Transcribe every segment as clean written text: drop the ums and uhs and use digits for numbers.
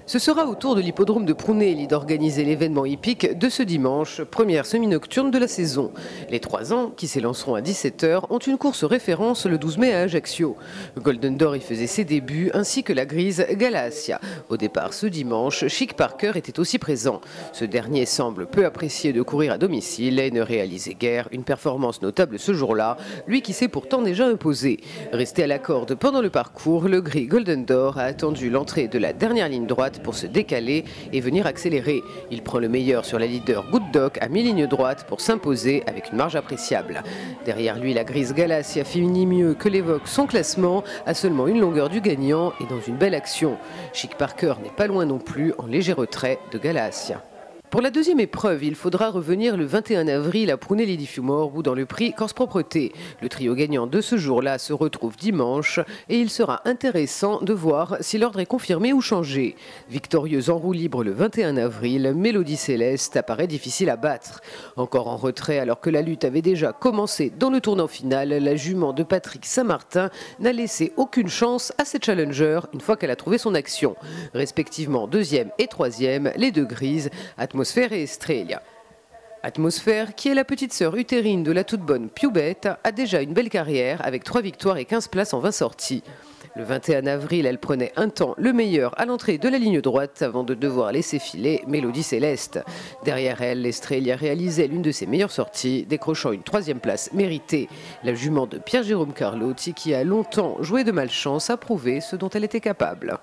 Ce sera au tour de l'hippodrome de Prunelli d'organiser l'événement hippique de ce dimanche, première semi-nocturne de la saison. Les 3 ans, qui s'élanceront à 17 h, ont une course référence le 12 mai à Ajaccio. Golden Door y faisait ses débuts, ainsi que la grise Galacia. Au départ ce dimanche, Chic Parker était aussi présent. Ce dernier semble peu apprécié de courir à domicile et ne réalisait guère une performance notable ce jour-là, lui qui s'est pourtant déjà imposé. Resté à la corde pendant le parcours, le gris Golden Door a attendu l'entrée de la dernière ligne droite pour se décaler et venir accélérer. Il prend le meilleur sur la leader Good Dog à mi-ligne droite pour s'imposer avec une marge appréciable. Derrière lui, la grise Galacia finit mieux que l'évoque son classement, à seulement une longueur du gagnant et dans une belle action. Chic Parker n'est pas loin non plus, en léger retrait de Galacia. Pour la deuxième épreuve, il faudra revenir le 21 avril à Prunelli di Fiumor ou dans le prix Corse Propreté. Le trio gagnant de ce jour-là se retrouve dimanche et il sera intéressant de voir si l'ordre est confirmé ou changé. Victorieuse en roue libre le 21 avril, Mélodie Céleste apparaît difficile à battre. Encore en retrait alors que la lutte avait déjà commencé dans le tournant final, la jument de Patrick Saint-Martin n'a laissé aucune chance à ses challengers une fois qu'elle a trouvé son action. Respectivement deuxième et troisième, les deux grises, Atmosphère et Estrella. Atmosphère, qui est la petite sœur utérine de la toute bonne Piubette, a déjà une belle carrière avec 3 victoires et 15 places en 20 sorties. Le 21 avril, elle prenait un temps le meilleur à l'entrée de la ligne droite avant de devoir laisser filer Mélodie Céleste. Derrière elle, Estrella réalisait l'une de ses meilleures sorties, décrochant une 3e place méritée. La jument de Pierre-Jérôme Carlotti, qui a longtemps joué de malchance, a prouvé ce dont elle était capable.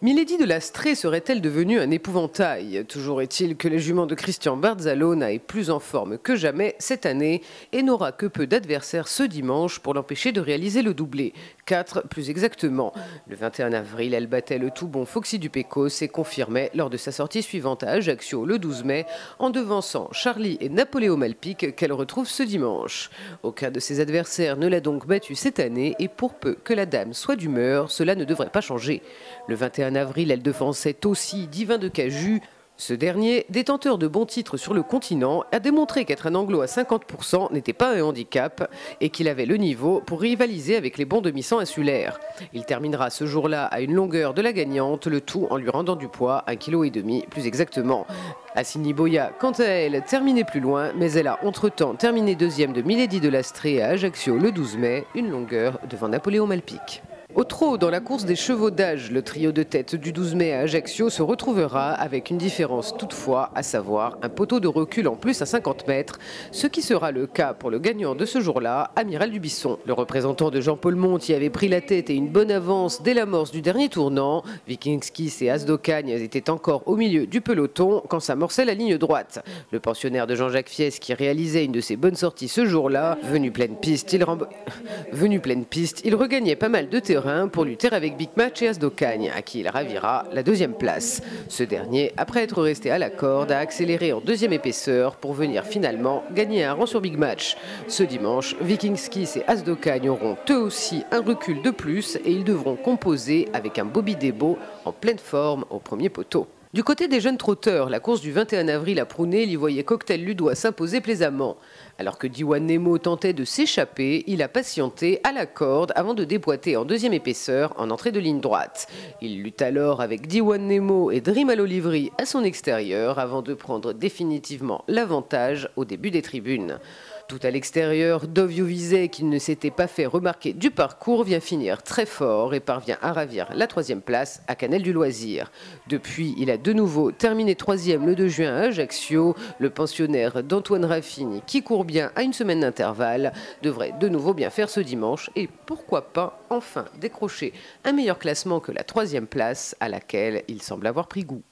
Milady de l'Astrée serait-elle devenue un épouvantail? Toujours est-il que les juments de Christian Barzalona est plus en forme que jamais cette année et n'aura que peu d'adversaires ce dimanche pour l'empêcher de réaliser le doublé. 4 plus exactement. Le 21 avril, elle battait le tout bon Foxy du Pecos et confirmait lors de sa sortie suivante à Ajaccio le 12 mai en devançant Charlie et Napoléon Malpique qu'elle retrouve ce dimanche. Aucun de ses adversaires ne l'a donc battue cette année et pour peu que la dame soit d'humeur, cela ne devrait pas changer. Le 21 avril, elle devançait aussi Divin de Caju. Ce dernier, détenteur de bons titres sur le continent, a démontré qu'être un Anglo à 50% n'était pas un handicap et qu'il avait le niveau pour rivaliser avec les bons demi-cents insulaires. Il terminera ce jour-là à une longueur de la gagnante, le tout en lui rendant du poids, 1,5 kg plus exactement. Assini Boya, quant à elle, terminait plus loin, mais elle a entre-temps terminé deuxième de Milady de l'Astrée à Ajaccio le 12 mai, une longueur devant Napoléon Malpique. Au trot, dans la course des chevaux d'âge, le trio de tête du 12 mai à Ajaccio se retrouvera avec une différence toutefois, à savoir un poteau de recul en plus à 50 mètres, ce qui sera le cas pour le gagnant de ce jour-là, Amiral Dubisson. Le représentant de Jean-Paul Monti avait pris la tête et une bonne avance dès l'amorce du dernier tournant. Vikingskis et As d'Ocagne étaient encore au milieu du peloton quand s'amorçait la ligne droite. Le pensionnaire de Jean-Jacques Fies qui réalisait une de ses bonnes sorties ce jour-là, venu pleine piste, il regagnait pas mal de terrain pour lutter avec Big Match et As d'Ocagne, à qui il ravira la 2e place. Ce dernier, après être resté à la corde, a accéléré en 2e épaisseur pour venir finalement gagner un rang sur Big Match. Ce dimanche, Vikingskis et As d'Ocagne auront eux aussi un recul de plus et ils devront composer avec un Bobby Debo en pleine forme au premier poteau. Du côté des jeunes trotteurs, la course du 21 avril à Prunelli voyait Cocktail Ludois s'imposer plaisamment. Alors que Diwan Nemo tentait de s'échapper, il a patienté à la corde avant de déboîter en 2e épaisseur en entrée de ligne droite. Il lutte alors avec Diwan Nemo et Dream à l'Olivry à son extérieur avant de prendre définitivement l'avantage au début des tribunes. Tout à l'extérieur, Dovio Vizet, qui ne s'était pas fait remarquer du parcours, vient finir très fort et parvient à ravir la 3e place à Canal du Loisir. Depuis, il a de nouveau terminé 3e le 2 juin à Ajaccio. Le pensionnaire d'Antoine Raffini, qui court bien à une semaine d'intervalle, devrait de nouveau bien faire ce dimanche et pourquoi pas enfin décrocher un meilleur classement que la 3e place à laquelle il semble avoir pris goût.